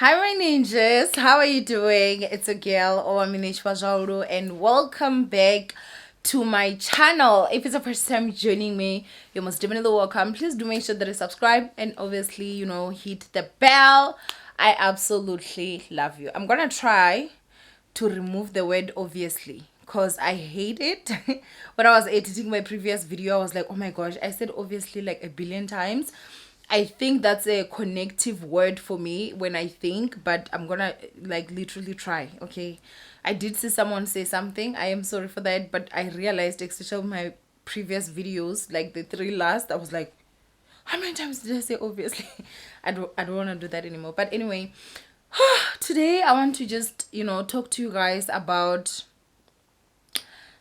Hi, my ninjas. How are you doing? It's a girl, Owamie, and welcome back to my channel. If it's the first time joining me, you're most definitely welcome. Please do make sure that you subscribe and obviously, hit the bell. I absolutely love you. I'm gonna try to remove the word obviously because I hate it. When I was editing my previous video, I was like, oh my gosh, I said obviously like a billion times. I think that's a connective word for me when I think, but I'm gonna like literally try. Okay, I did see someone say something. I am sorry for that, but I realized, especially my previous videos, like the three last, I was like, how many times did I say obviously? I don't want to do that anymore. But anyway, today I want to just talk to you guys about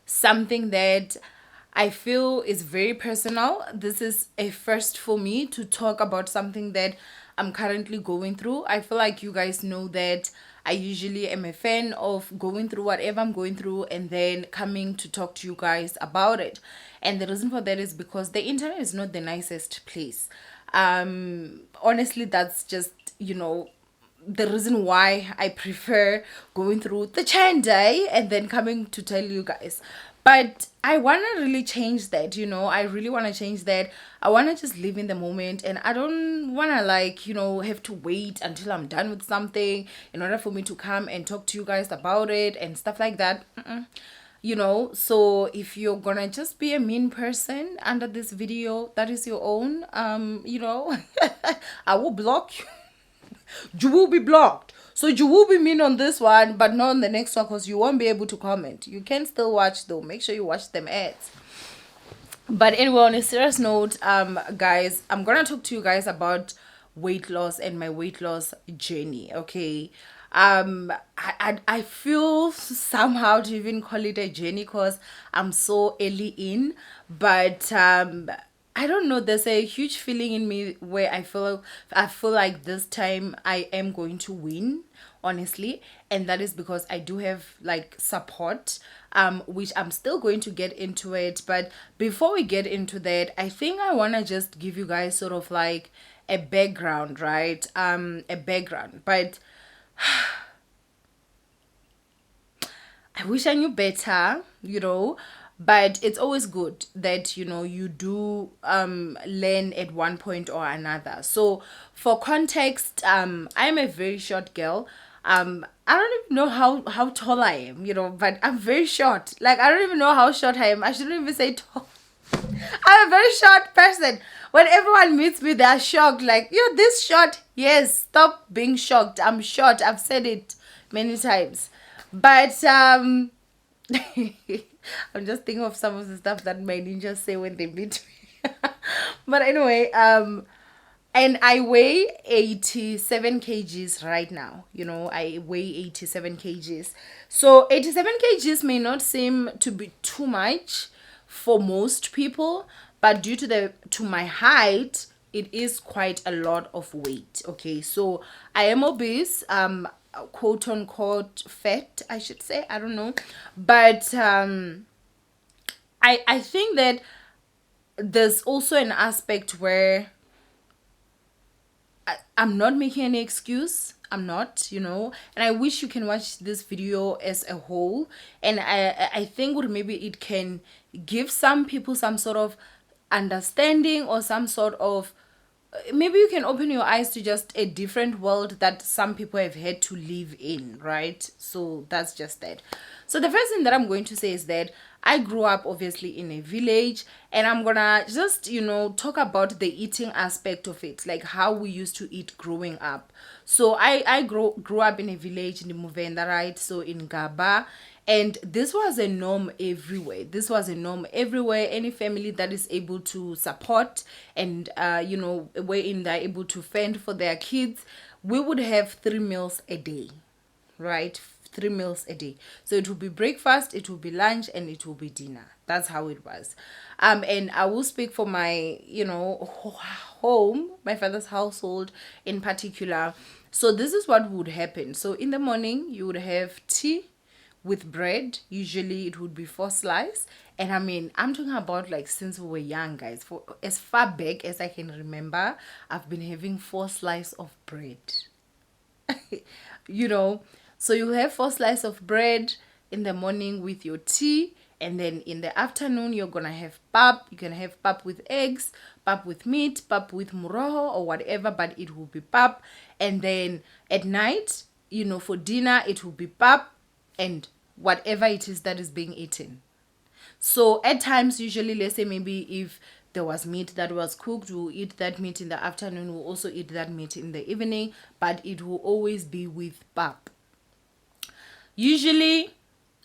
something that I feel is very personal. This is a first for me to talk about something that I'm currently going through. I feel like you guys know that I usually am a fan of going through whatever I'm going through and then coming to talk to you guys about it. And the reason for that is because the internet is not the nicest place. Honestly, that's just, the reason why I prefer going through the chain day and then coming to tell you guys. But I want to really change that, I really want to change that. I want to just live in the moment and I don't want to have to wait until I'm done with something in order for me to come and talk to you guys about it and stuff like that. So if you're gonna just be a mean person under this video, that is your own. I will block you. You will be blocked. So you will be mean on this one, but not on the next one because you won't be able to comment. You can still watch though. Make sure you watch them ads. But anyway, on a serious note, guys, I'm gonna talk to you guys about weight loss and my weight loss journey. Okay. I feel somehow to even call it a journey because I'm so early in, but I don't know, there's a huge feeling in me where I feel like this time I am going to win, honestly, and that is because I do have like support, which I'm still going to get into it. But before we get into that, I think I want to just give you guys sort of like a background, right? A background, but I wish I knew better, but it's always good that you do learn at one point or another. So for context, I'm a very short girl. I don't even know how tall I am, but I'm very short. Like I don't even know how short I am. I shouldn't even say tall. I'm a very short person. When everyone meets me, they're shocked. Like, you're this short. Yes, stop being shocked. I'm short. I've said it many times. But I'm just thinking of some of the stuff that my ninjas say when they meet me. But anyway, and I weigh 87 kgs right now. I weigh 87 kgs. So 87 kgs may not seem to be too much for most people, but due to my height, it is quite a lot of weight. Okay, so I am obese, quote unquote fat, I should say. I don't know. But I think that there's also an aspect where I'm not making any excuse. I'm not, and I wish you can watch this video as a whole. And I think maybe it can give some people some sort of understanding or some sort of, maybe you can open your eyes to just a different world that some people have had to live in, right? So that's just that. So the first thing that I'm going to say is that I grew up obviously in a village, and I'm gonna just talk about the eating aspect of it, like how we used to eat growing up. So I grew up in a village in the Muvenda, right? So in Gaba, and this was a norm everywhere. This was a norm everywhere. Any family that is able to support and wherein they're able to fend for their kids, we would have 3 meals a day, right? 3 meals a day. So it will be breakfast, it will be lunch, and it will be dinner. That's how it was. And I will speak for my home, my father's household in particular. So this is what would happen. So in the morning you would have tea with bread. Usually it would be 4 slices. And I mean, I'm talking about like since we were young, guys. For as far back as I can remember, I've been having 4 slices of bread. you know. So you have 4 slices of bread in the morning with your tea, and then in the afternoon you're gonna have pap. You can have pap with eggs, pap with meat, pap with muroho or whatever, but it will be pap. And then at night, you know, for dinner it will be pap and whatever it is that is being eaten. So at times, usually, let's say maybe if there was meat that was cooked, we'll eat that meat in the afternoon. We'll also eat that meat in the evening, but it will always be with pap. Usually,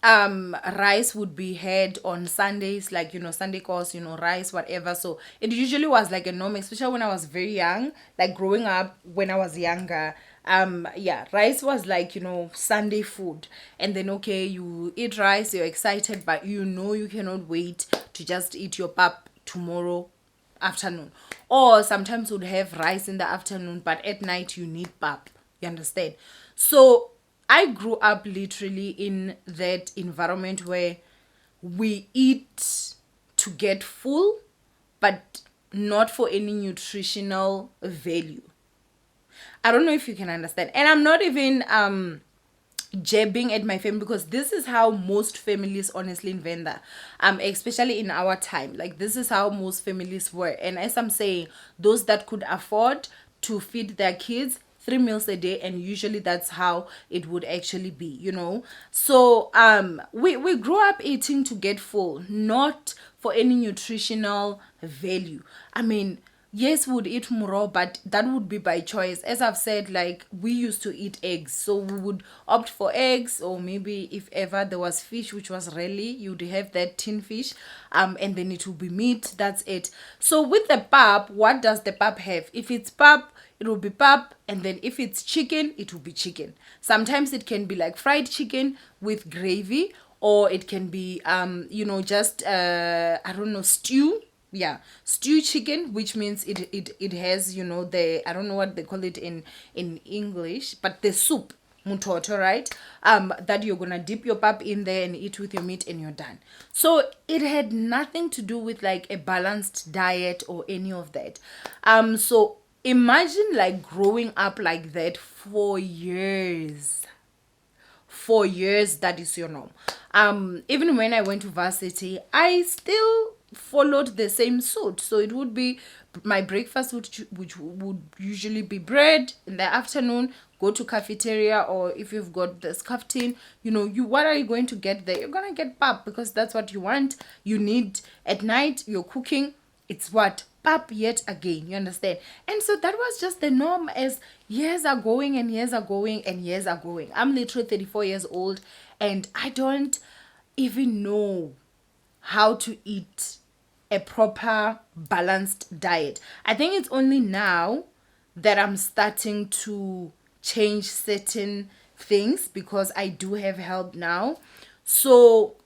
rice would be had on Sundays, like, you know, Sunday course, you know, rice, whatever. So it usually was like a norm, especially when I was very young, like growing up when I was younger. Yeah, rice was like, you know, Sunday food. And then okay, you eat rice, you're excited, but you know you cannot wait to just eat your pap tomorrow afternoon. Or sometimes would have rice in the afternoon, but at night you need pap. You understand? So I grew up literally in that environment where we eat to get full, but not for any nutritional value. I don't know if you can understand. And I'm not even jabbing at my family, because this is how most families honestly invent that, especially in our time. Like, this is how most families were. And as I'm saying, those that could afford to feed their kids 3 meals a day, and usually that's how it would actually be, you know. So we grew up eating to get full, not for any nutritional value. I mean, yes, we would eat muro, but that would be by choice. As I've said, like, we used to eat eggs, so we would opt for eggs, or maybe if ever there was fish, which was rarely, you'd have that tin fish, and then it will be meat. That's it. So with the pap, what does the pap have? If it's pap, it will be pap, and then if it's chicken, it will be chicken. Sometimes it can be like fried chicken with gravy, or it can be you know, just I don't know, stew. Yeah, stew chicken, which means it has, you know, the, I don't know what they call it in English, but the soup, mutoto, right? That you're gonna dip your pap in there and eat with your meat, and you're done. So it had nothing to do with like a balanced diet or any of that. So imagine like growing up like that for years. For years, that is your norm. Even when I went to varsity, I still followed the same suit. So it would be my breakfast, which would usually be bread. In the afternoon, go to cafeteria, or if you've got the scafftin, you know, you, what are you going to get there? You're gonna get pap, because that's what you want, you need. At night you're cooking, it's what? Pap yet again. You understand? And so that was just the norm as years are going and years are going and years are going. I'm literally 34 years old, and I don't even know how to eat a proper balanced diet. I think it's only now that I'm starting to change certain things, because I do have help now. So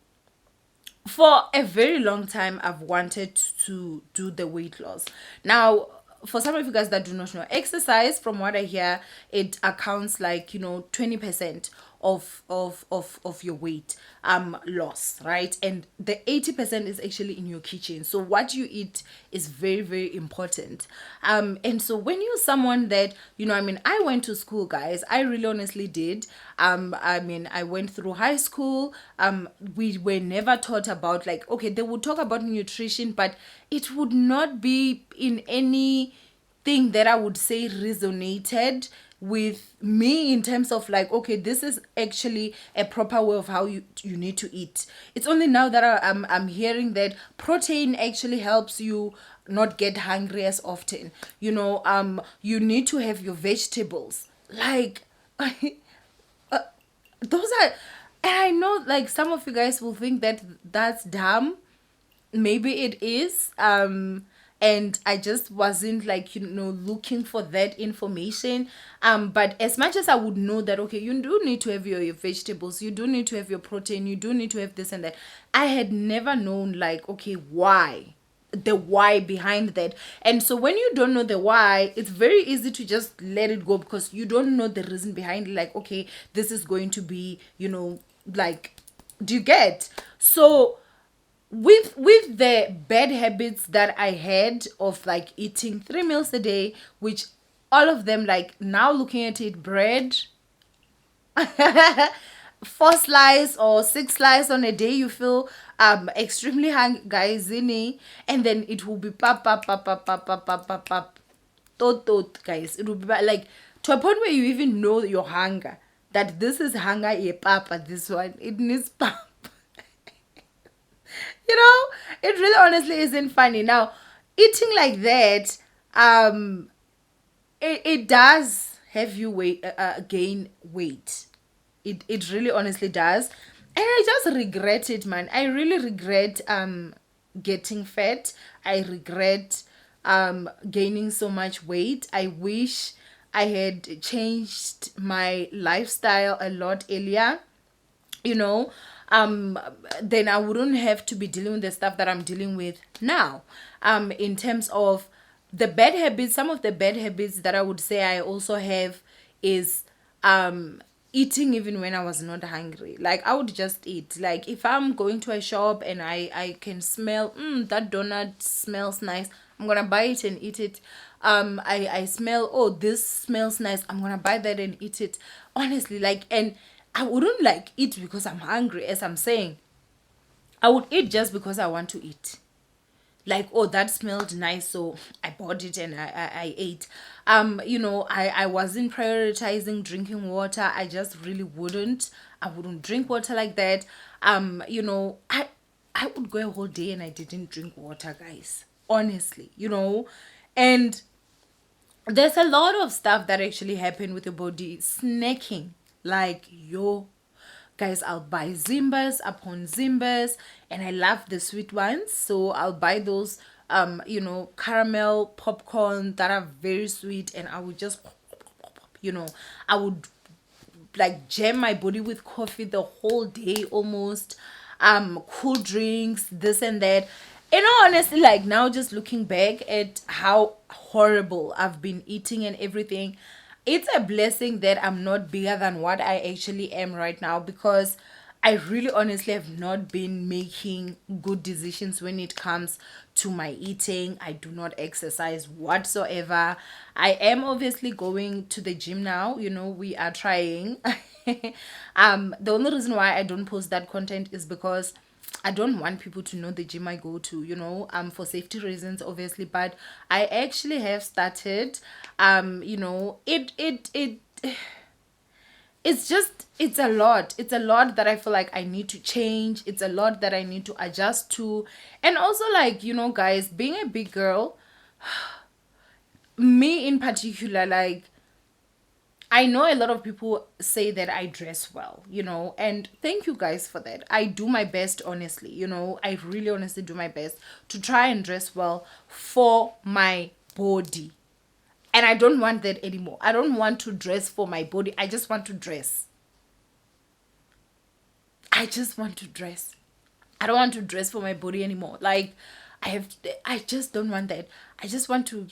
for a very long time, I've wanted to do the weight loss. Now, for some of you guys that do not know, exercise, from what I hear, it accounts like, you know, 20% of your weight loss, right? And the 80% is actually in your kitchen. So what you eat is very, very important. And so when you're someone that, you know, I mean, I went to school, guys, I really honestly did. I mean, I went through high school. We were never taught about, like, okay, they would talk about nutrition, but it would not be in any thing that I would say resonated with me, in terms of like, okay, this is actually a proper way of how you need to eat. It's only now that I'm hearing that protein actually helps you not get hungry as often. You know, you need to have your vegetables, like those are, and I know like some of you guys will think that that's dumb. Maybe it is. And I just wasn't, like, you know, looking for that information. But as much as I would know that, okay, you do need to have your vegetables, you do need to have your protein, you do need to have this and that, I had never known, like, okay, why, the why behind that. And so when you don't know the why, it's very easy to just let it go, because you don't know the reason behind it. Like, okay, this is going to be, you know, like, do you get? So with the bad habits that I had of like eating 3 meals a day, which all of them, like, now looking at it, bread, 4 slice or 6 slice on a day, you feel extremely hungry, guys, and then it will be pop pop pop pop pop pop pop pop pop tot, guys. It will be like to a point where you even know your hunger, that this is hunger, yeah, papa, this one it needs pop. You know, it really honestly isn't funny. Now, eating like that, it does have you gain weight. It really honestly does. And I just regret it, man. I really regret getting fat. I regret gaining so much weight. I wish I had changed my lifestyle a lot earlier, you know. Then I wouldn't have to be dealing with the stuff that I'm dealing with now. In terms of the bad habits, some of the bad habits that I would say I also have is eating even when I was not hungry. Like, I would just eat. Like, if I'm going to a shop and I can smell, that donut smells nice, I'm gonna buy it and eat it. I smell, oh, this smells nice, I'm gonna buy that and eat it. Honestly, like, and I wouldn't like eat because I'm hungry, as I'm saying. I would eat just because I want to eat. Like, oh, that smelled nice, so I bought it and I ate. I wasn't prioritizing drinking water. I just really wouldn't. I wouldn't drink water like that. I would go a whole day and I didn't drink water, guys. Honestly, and there's a lot of stuff that actually happen with your body. Snacking, like, yo, guys, I'll buy zimbas upon zimbas, and I love the sweet ones, so I'll buy those caramel popcorn that are very sweet, and I would just I would like jam my body with coffee the whole day almost. Cool drinks, this and that. Honestly, like, now just looking back at how horrible I've been eating and everything, it's a blessing that I'm not bigger than what I actually am right now, because I really honestly have not been making good decisions when it comes to my eating. I do not exercise whatsoever. I am obviously going to the gym now. We are trying. The only reason why I don't post that content is because I don't want people to know the gym I go to, for safety reasons, obviously. But I actually have started. It's a lot. It's a lot that I feel like I need to change. It's a lot that I need to adjust to. And also, like, guys, being a big girl, me in particular, like, I know a lot of people say that I dress well, and thank you guys for that. I do my best, honestly, I really honestly do my best to try and dress well for my body. And I don't want that anymore. I don't want to dress for my body. I just want to dress. I just want to dress. I don't want to dress for my body anymore. Like, I just don't want that. I just want to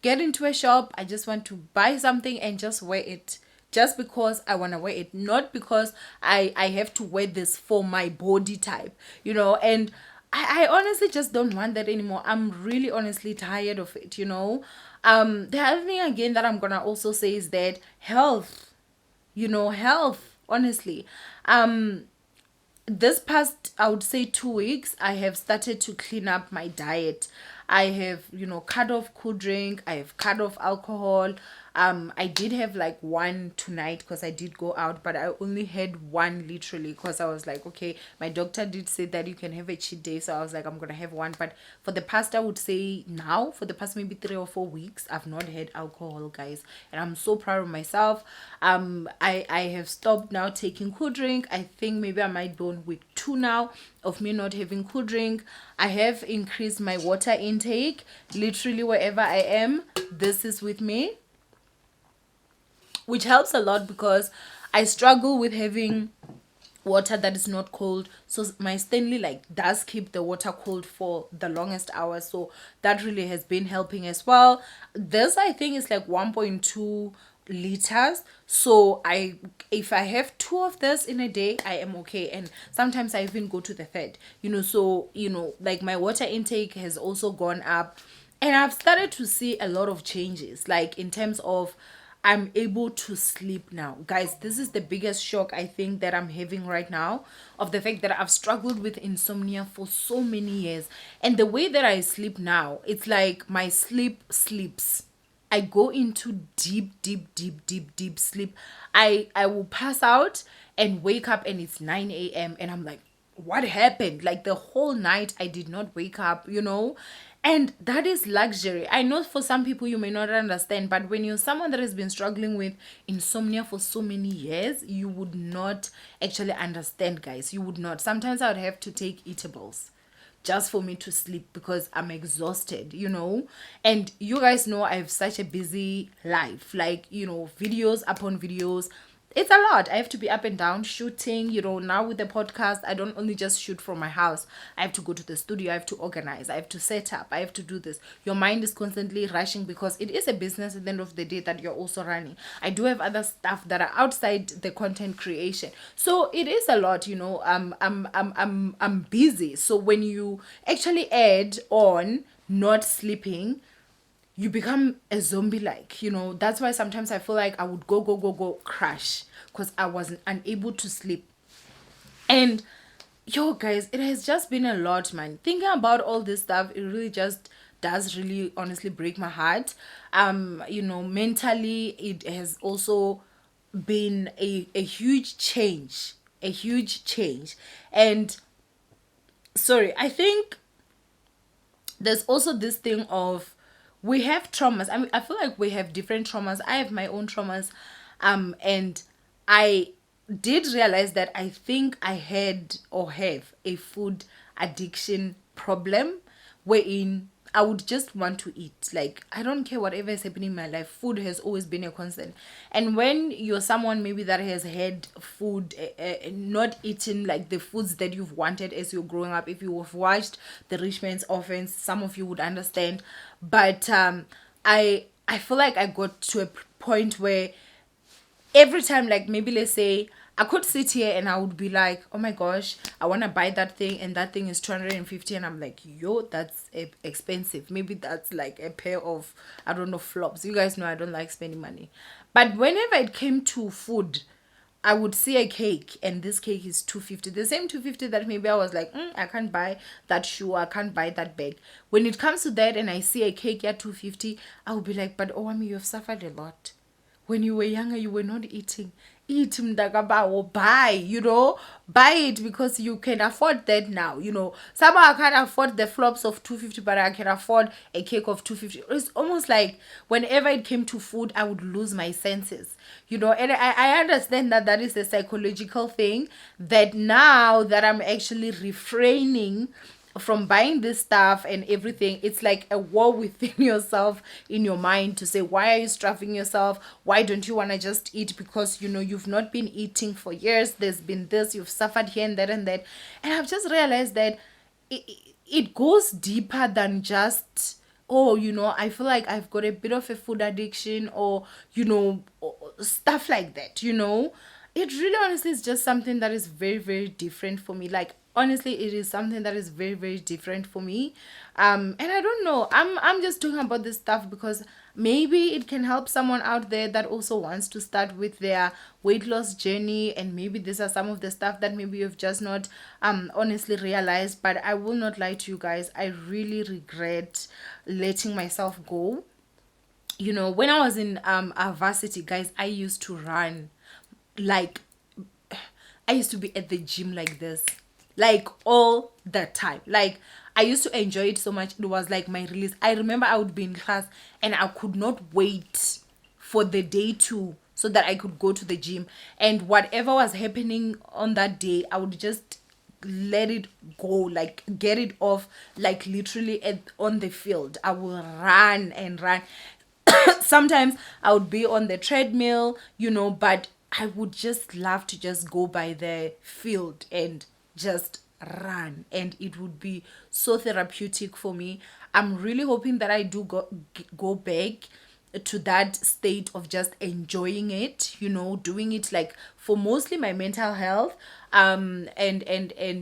get into a shop. I just want to buy something and just wear it. Just because I want to wear it. Not because I have to wear this for my body type. And I honestly just don't want that anymore. I'm really honestly tired of it, The other thing again that I'm gonna also say is that health, health, honestly. This past, I would say, 2 weeks, I have started to clean up my diet. I have, cut off cool drink. I have cut off alcohol. I did have like one tonight because I did go out, but I only had one literally because I was like, okay, my doctor did say that you can have a cheat day, so I was like, I'm gonna have one. But for the past, I would say now, for the past maybe 3 or 4 weeks, I've not had alcohol, guys, and I'm so proud of myself. I have stopped now taking cool drink. I think maybe I might be on week 2 now of me not having cool drink. I have increased my water intake. Literally wherever I am, this is with me, which helps a lot because I struggle with having water that is not cold. So my Stanley like does keep the water cold for the longest hours. So that really has been helping as well. This, I think, is like 1.2 liters. So if I have 2 of this in a day, I am okay. And sometimes I even go to the third. So like my water intake has also gone up. And I've started to see a lot of changes, like in terms of I'm able to sleep now. Guys, this is the biggest shock I think that I'm having right now, of the fact that I've struggled with insomnia for so many years. And the way that I sleep now, it's like my sleep sleeps. I go into deep sleep. I will pass out and wake up and it's 9 a.m. and I'm like, what happened? Like the whole night I did not wake up, you know? And that is luxury. I know for some people you may not understand, but when you're someone that has been struggling with insomnia for so many years, you would not actually understand, guys. You would not. Sometimes I would have to take eatables just for me to sleep because I'm exhausted, you know. And you guys know I have such a busy life, like, you know, videos upon videos. It's a lot. I have to be up and down shooting, you know. Now with the podcast, I don't only just shoot from my house. I have to go to the studio, I have to organize, I have to set up, I have to do this. Your mind is constantly rushing because it is a business at the end of the day that you're also running. I do have other stuff that are outside the content creation, so it is a lot, you know. I'm busy. So when you actually add on not sleeping, you become a zombie, like, you know. That's why sometimes I feel like I would go crash because I wasn't unable to sleep. And yo guys, it has just been a lot, man. Thinking about all this stuff, it really just does really honestly break my heart. You know, mentally it has also been a huge change, a huge change. And sorry, I think there's also this thing of, we have traumas. I mean, I feel like we have different traumas. I have my own traumas, and I did realize that I think I had or have a food addiction problem, wherein I would just want to eat. Like, I don't care whatever is happening in my life. Food has always been a constant. And when you're someone maybe that has had food, not eaten like the foods that you've wanted as you're growing up, if you have watched The Rich Man's Orphans, some of you would understand. But I feel like I got to a point where every time, like, maybe let's say I could sit here and I would be like, oh my gosh, I want to buy that thing, and that thing is 250, and I'm like, yo, that's expensive. Maybe that's like a pair of, I don't know, flops. You guys know I don't like spending money. But whenever it came to food, I would see a cake and this cake is 250. The same 250 that maybe I was like, I can't buy that shoe, I can't buy that bag. When it comes to that and I see a cake at 250, I would be like, but Owamie, you have suffered a lot. When you were younger, you were not eating. Eat mdakabawo, buy, you know, buy it because you can afford that now, you know. Somehow I can't afford the flops of 250, but I can afford a cake of 250. It's almost like whenever it came to food, I would lose my senses, you know. And I understand that that is a psychological thing, that now that I'm actually refraining from buying this stuff and everything, it's like a war within yourself, in your mind, to say, why are you starving yourself? Why don't you want to just eat? Because, you know, you've not been eating for years. There's been this, you've suffered here and that and that. And I've just realized that it goes deeper than just, oh, you know, I feel like I've got a bit of a food addiction, or, you know, stuff like that, you know. It really honestly is just something that is very, very different for me. Like, honestly, it is something that is very, very different for me. And I don't know, I'm just talking about this stuff because maybe it can help someone out there that also wants to start with their weight loss journey. And maybe these are some of the stuff that maybe you've just not honestly realized. But I will not lie to you guys, I really regret letting myself go. You know, when I was in our varsity, guys, I used to run, like, I used to be at the gym like this, like, all the time. Like, I used to enjoy it so much. It was like my release. I remember I would be in class and I could not wait for the day to, so that I could go to the gym, and whatever was happening on that day, I would just let it go, like, get it off, like, literally on the field. I will run and run. Sometimes I would be on the treadmill, you know, but I would just love to just go by the field and just run, and it would be so therapeutic for me. I'm really hoping that I do go back to that state of just enjoying it, you know, doing it like for mostly my mental health, and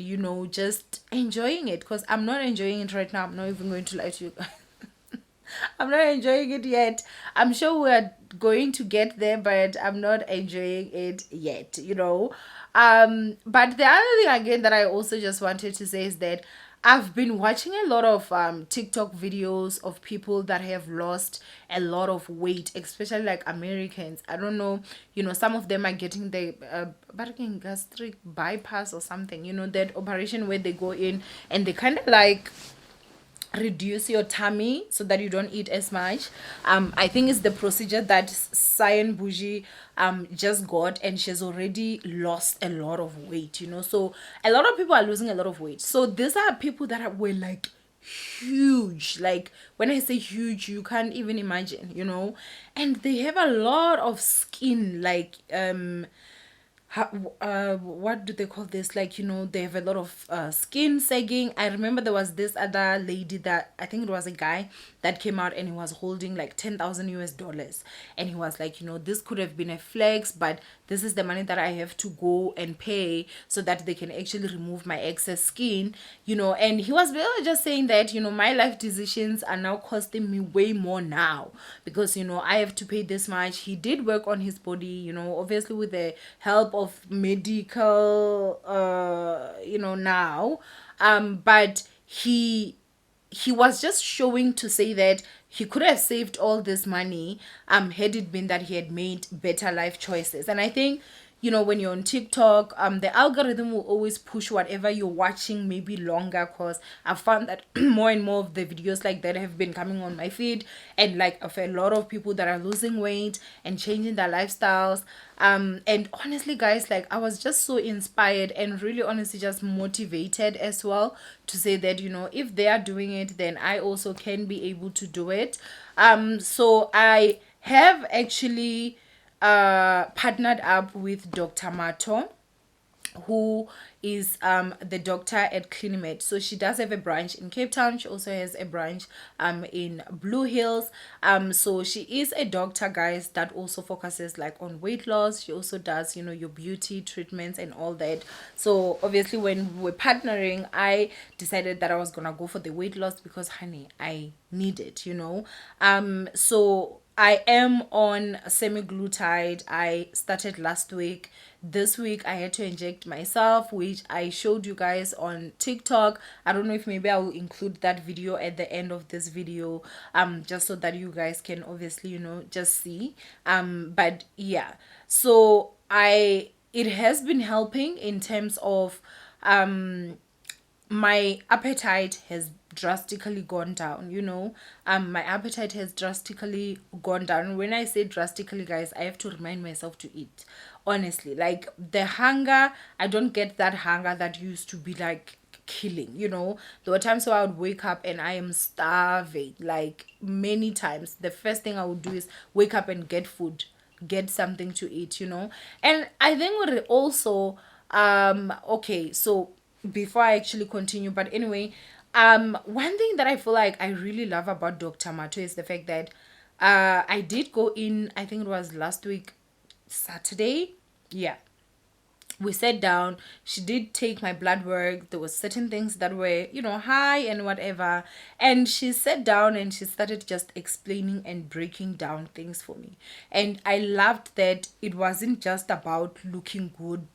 you know, just enjoying it, because I'm not enjoying it right now. I'm not even going to lie to you guys. I'm not enjoying it yet. I'm sure we're going to get there, but I'm not enjoying it yet, you know. But the other thing again that I also just wanted to say is that I've been watching a lot of TikTok videos of people that have lost a lot of weight, especially like Americans. I don't know, you know, some of them are getting the gastric bypass or something, you know, that operation where they go in and they kind of like reduce your tummy so that you don't eat as much. I think it's the procedure that Cyan Bougie just got, and she's already lost a lot of weight, you know. So a lot of people are losing a lot of weight. So these are people that were like huge. Like when I say huge, you can't even imagine, you know. And they have a lot of skin, like what do they call this, like, you know, they have a lot of skin sagging. I remember there was this other lady that I think it was a guy that came out and he was holding like 10,000 US dollars, and he was like, you know, this could have been a flex, but this is the money that I have to go and pay so that they can actually remove my excess skin, you know. And he was really just saying that, you know, my life decisions are now costing me way more now because, you know, I have to pay this much. He did work on his body, you know, obviously with the help of medical you know, now, but he was just showing to say that he could have saved all this money had it been that he had made better life choices. And I think, you know, when you're on TikTok, the algorithm will always push whatever you're watching maybe longer, because I've found that more and more of the videos like that have been coming on my feed, and like of a lot of people that are losing weight and changing their lifestyles. And honestly guys, like I was just so inspired and really honestly just motivated as well to say that, you know, if they are doing it, then I also can be able to do it. So I have actually partnered up with Dr. Mato, who is the doctor at Clinimed. So she does have a branch in Cape Town. She also has a branch in Blue Hills. So she is a doctor, guys, that also focuses like on weight loss. She also does, you know, your beauty treatments and all that. So obviously when we were partnering, I decided that I was gonna go for the weight loss because, honey, I need it, you know. So I am on semaglutide. I started last week. This week I had to inject myself, which I showed you guys on TikTok. I don't know if maybe I will include that video at the end of this video, just so that you guys can obviously, you know, just see. But yeah, so it has been helping in terms of my appetite has drastically gone down, you know. My appetite has drastically gone down. When I say drastically, guys, I have to remind myself to eat, honestly. Like the hunger, I don't get that hunger that used to be like killing, you know. There were times where I would wake up and I am starving, like many times the first thing I would do is wake up and get food, get something to eat, you know. And I think what it also okay, so before I actually continue, but anyway, one thing that I feel like I really love about Dr. Mato is the fact that I did go in, I think it was last week Saturday. Yeah, we sat down. She did take my blood work. There was certain things that were, you know, high and whatever, and she sat down and she started just explaining and breaking down things for me. And I loved that it wasn't just about looking good.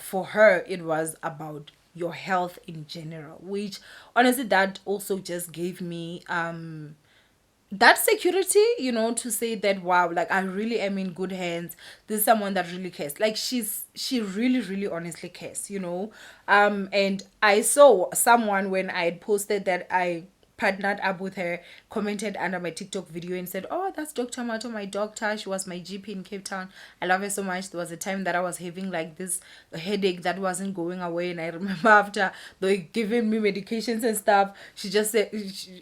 For her it was about your health in general, which honestly that also just gave me that security, you know, to say that wow, like I really am in good hands. This is someone that really cares. Like she really really honestly cares, you know. And I saw someone when I had posted that I partnered up with her, commented under my TikTok video and said, "Oh, that's Dr. Mato, my doctor. She was my GP in Cape Town. I love her so much." There was a time that I was having like this headache that wasn't going away, and I remember after they giving me medications and stuff, she just said,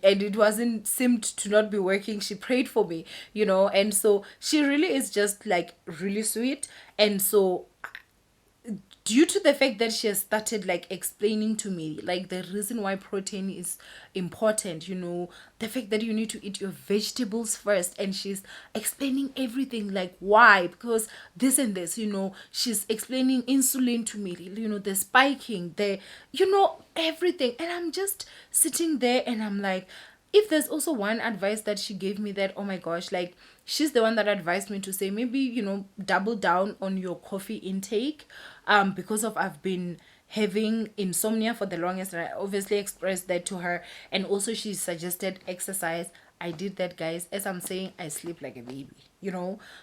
and it wasn't seemed to not be working. She prayed for me, you know, and so she really is just like really sweet. And so due to the fact that she has started like explaining to me like the reason why protein is important, you know, the fact that you need to eat your vegetables first, and she's explaining everything like why, because this and this, you know, she's explaining insulin to me, you know, the spiking, the, you know, everything. And I'm just sitting there and I'm like, if there's also one advice that she gave me, that, oh my gosh, like, she's the one that advised me to say, maybe, double down on your coffee intake, because of I've been having insomnia for the longest, and I obviously expressed that to her. And also she suggested exercise. I did that, guys. As I'm saying, I sleep like a baby.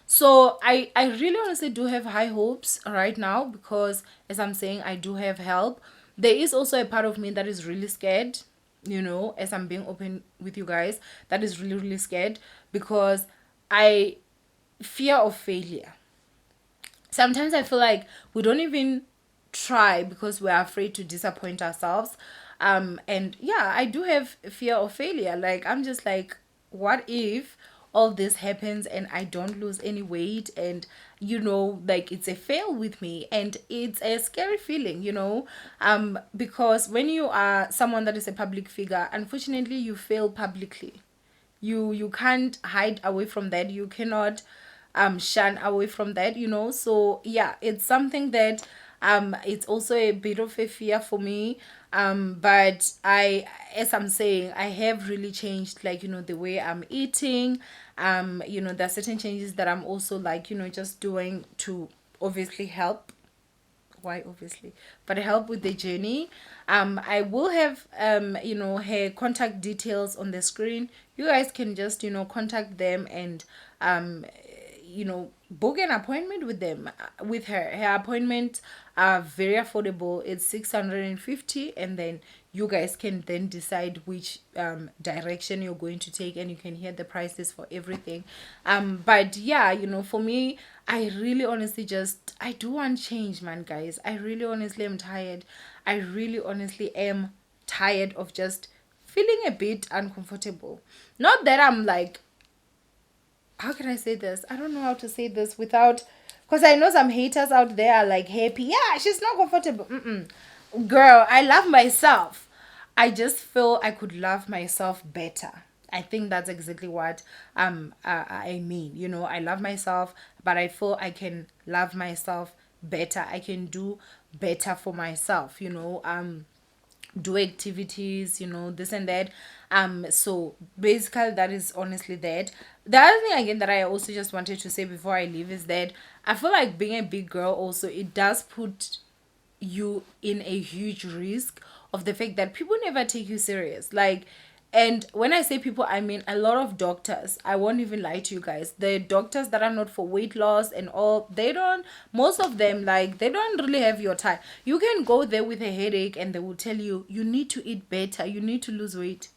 So I really honestly do have high hopes right now, because as I'm saying, I do have help. There is also a part of me that is really scared, as I'm being open with you guys, that is really, really scared, because I fear of failure. Sometimes I feel like we don't even try because we're afraid to disappoint ourselves. And yeah, I do have fear of failure. Like, I'm just like, what if all this happens and I don't lose any weight, and like, it's a fail with me, and it's a scary feeling, because when you are someone that is a public figure, unfortunately you fail publicly. You can't hide away from that. You cannot shun away from that, so yeah, it's something that it's also a bit of a fear for me. But as I'm saying, I have really changed, like, the way I'm eating. There are certain changes that I'm also, like, just doing to obviously help. Why obviously, but help with the journey. I will have her contact details on the screen. You guys can just contact them, and book an appointment with them, with her appointment are very affordable. It's 650, and then you guys can then decide which direction you're going to take, and you can hear the prices for everything. But yeah, for me, I really honestly just, I do want change, man, guys. I really honestly am tired. I really honestly am tired of just feeling a bit uncomfortable. Not that I'm like, how can I say this? I don't know how to say this without, because I know some haters out there are like happy. Yeah, she's not comfortable. Girl, I love myself. I just feel I could love myself better. I think that's exactly what I mean. I love myself, but I feel I can love myself better. I can do better for myself. Do activities, this and that. So basically that is honestly that. The other thing again that I also just wanted to say before I leave is that I feel like being a big girl also, it does put you in a huge risk of the fact that people never take you serious. Like, and when I say people, I mean a lot of doctors. I won't even lie to you guys. The doctors that are not for weight loss and all, they don't, most of them, like, they don't really have your time. You can go there with a headache and they will tell you, you need to eat better, you need to lose weight.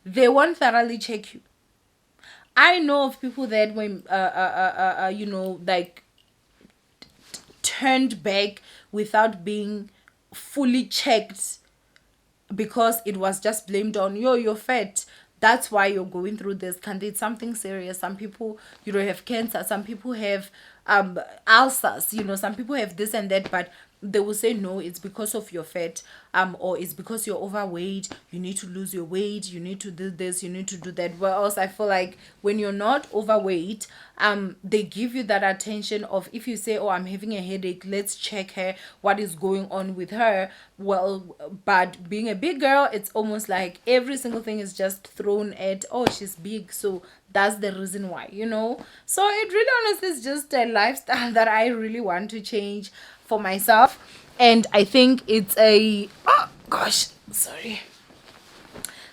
They won't thoroughly check you. I know of people that when, like, turned back without being fully checked, because it was just blamed on, you're fat, that's why you're going through this. Can it's something serious. Some people have cancer, some people have ulcers, some people have this and that, but they will say no, it's because of your fat, or it's because you're overweight, you need to lose your weight, you need to do this, you need to do that. Whereas I feel like when you're not overweight, they give you that attention of, if you say, oh, I'm having a headache, let's check her, what is going on with her. Well, but being a big girl, it's almost like every single thing is just thrown at, oh, she's big, so that's the reason why. So it really honestly is just a lifestyle that I really want to change for myself. And I think it's a, oh gosh, sorry,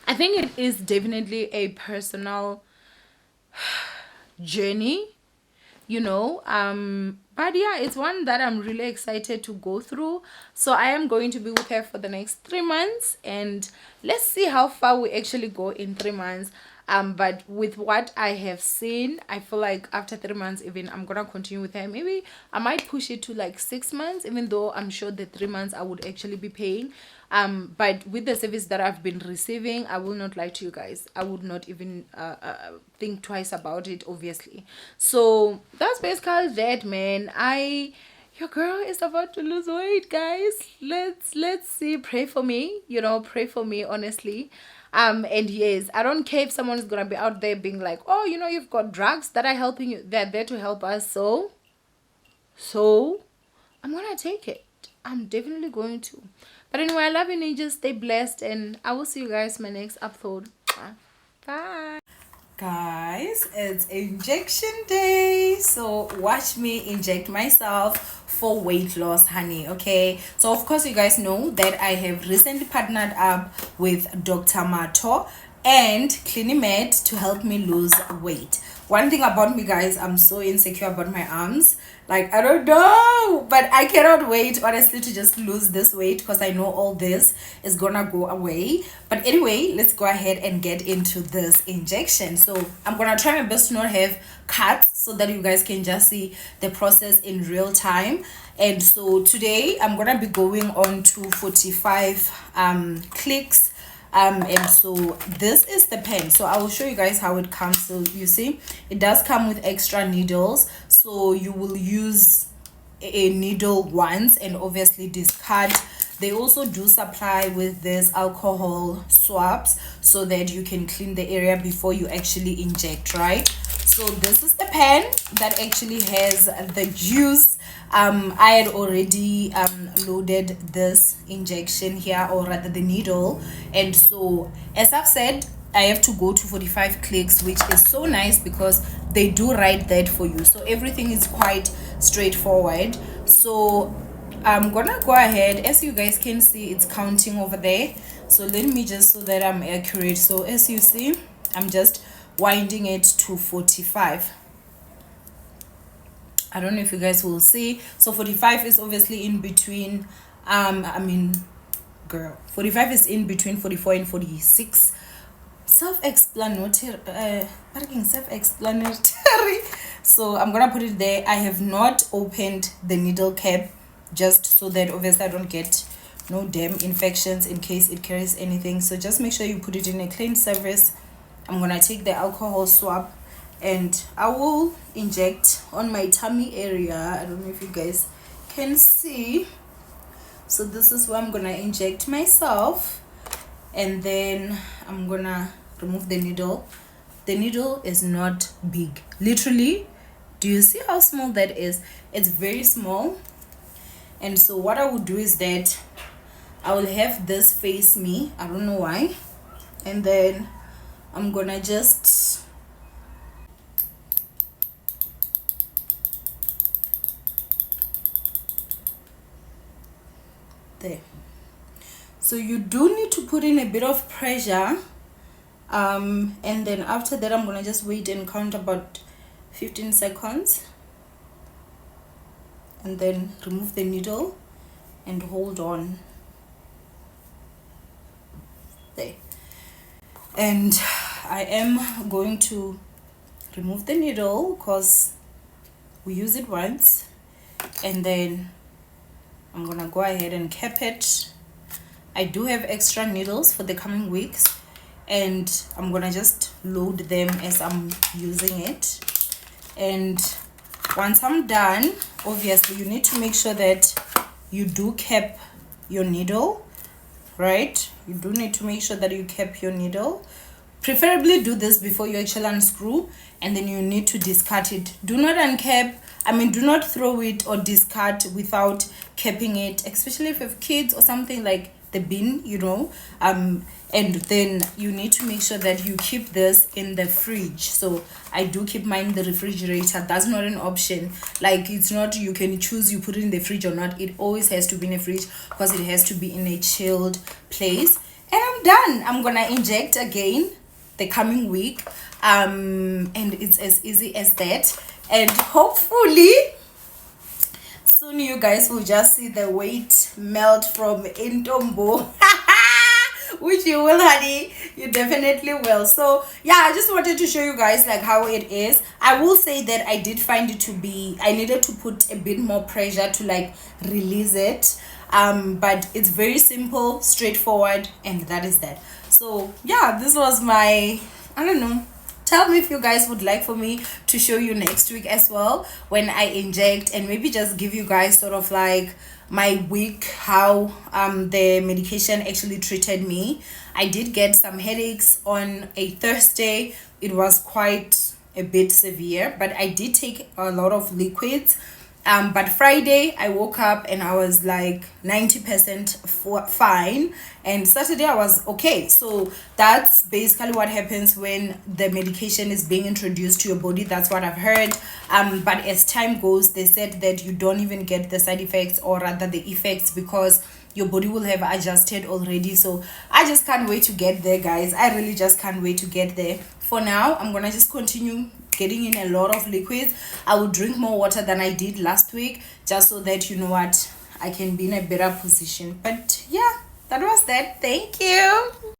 I think it is definitely a personal journey, but yeah, it's one that I'm really excited to go through. So I am going to be with her for the next 3 months, and let's see how far we actually go in 3 months. But with what I have seen, I feel like after 3 months, even, I'm gonna continue with her. Maybe I might push it to like 6 months, even though I'm sure the 3 months I would actually be paying. But with the service that I've been receiving, I will not lie to you guys, I would not even think twice about it, obviously. So that's basically that, man. Your girl is about to lose weight, guys. Let's see. Pray for me, pray for me, honestly. And yes, I don't care if someone is gonna be out there being like, oh, you've got drugs that are helping you, they're there to help us. So I'm gonna take it. I'm definitely going to. But anyway, I love you, ninjas. Stay blessed, and I will see you guys in my next upload. Bye. Guys, it's injection day, so watch me inject myself for weight loss, honey. Okay, so of course you guys know that I have recently partnered up with Dr. Mato and Clinimed to help me lose weight. One thing about me, guys, I'm so insecure about my arms. Like, I don't know, but I cannot wait, honestly, to just lose this weight because I know all this is gonna go away. But anyway, let's go ahead and get into this injection. So I'm gonna try my best to not have cuts so that you guys can just see the process in real time. And so today I'm gonna be going on to 45 clicks, and so this is the pen. So I will show you guys how it comes. So you see it does come with extra needles, so you will use a needle once and obviously discard. They also do supply with this alcohol swabs so that you can clean the area before you actually inject, right? So this is the pen that actually has the juice. I had already loaded this injection here, or rather the needle, and so as I've said, I have to go to 45 clicks, which is so nice because they do write that for you, so everything is quite straightforward. So I'm gonna go ahead. As you guys can see, it's counting over there, so let me just, so that I'm accurate. So as you see, I'm just winding it to 45. I don't know if you guys will see. So 45 is obviously in between, girl, 45 is in between 44 and 46. Self-explanatory. Self-explanatory. So I'm gonna put it there. I have not opened the needle cap, just so that obviously I don't get no damn infections in case it carries anything. So just make sure you put it in a clean surface. I'm gonna take the alcohol swab and I will inject on my tummy area. I don't know if you guys can see. So this is where I'm gonna inject myself, and then I'm gonna remove the needle. The needle is not big, literally. Do you see how small that is? It's very small. And so what I will do is that I will have this face me, I don't know why, and then I'm gonna just there. So you do need to put in a bit of pressure, and then after that I'm gonna just wait and count about 15 seconds and then remove the needle and hold on there. And I am going to remove the needle because we use it once, and then I'm gonna go ahead and cap it. I do have extra needles for the coming weeks, and I'm gonna just load them as I'm using it. And once I'm done, obviously you need to make sure that you do cap your needle, right? You do need to make sure that you cap your needle. Preferably do this before you actually unscrew, and then you need to discard it. Do not uncap, do not throw it or discard without capping it, especially if you have kids or something, like the bin, and then you need to make sure that you keep this in the fridge. So I do keep mine in the refrigerator. That's not an option. Like, it's not you can choose you put it in the fridge or not. It always has to be in a fridge because it has to be in a chilled place. And I'm done. I'm gonna inject again the coming week, and it's as easy as that. And hopefully soon you guys will just see the weight melt from Intombo. Which you will, honey, you definitely will. So yeah, I just wanted to show you guys like how it is. I will say that I did find it to be, I needed to put a bit more pressure to like release it, but it's very simple, straightforward, and that is that. So yeah, this was my, I don't know, tell me if you guys would like for me to show you next week as well when I inject, and maybe just give you guys sort of like my week, how the medication actually treated me. I did get some headaches on a Thursday. It was quite a bit severe, but I did take a lot of liquids. But Friday I woke up and I was like 90% fine, and Saturday I was okay. So that's basically what happens when the medication is being introduced to your body. That's what I've heard. But as time goes, they said that you don't even get the side effects, or rather the effects, because your body will have adjusted already. So I just can't wait to get there, guys. I really just can't wait to get there. For now, I'm gonna just continue getting in a lot of liquids. I will drink more water than I did last week, just so that, you know what, I can be in a better position. But yeah, that was that. Thank you.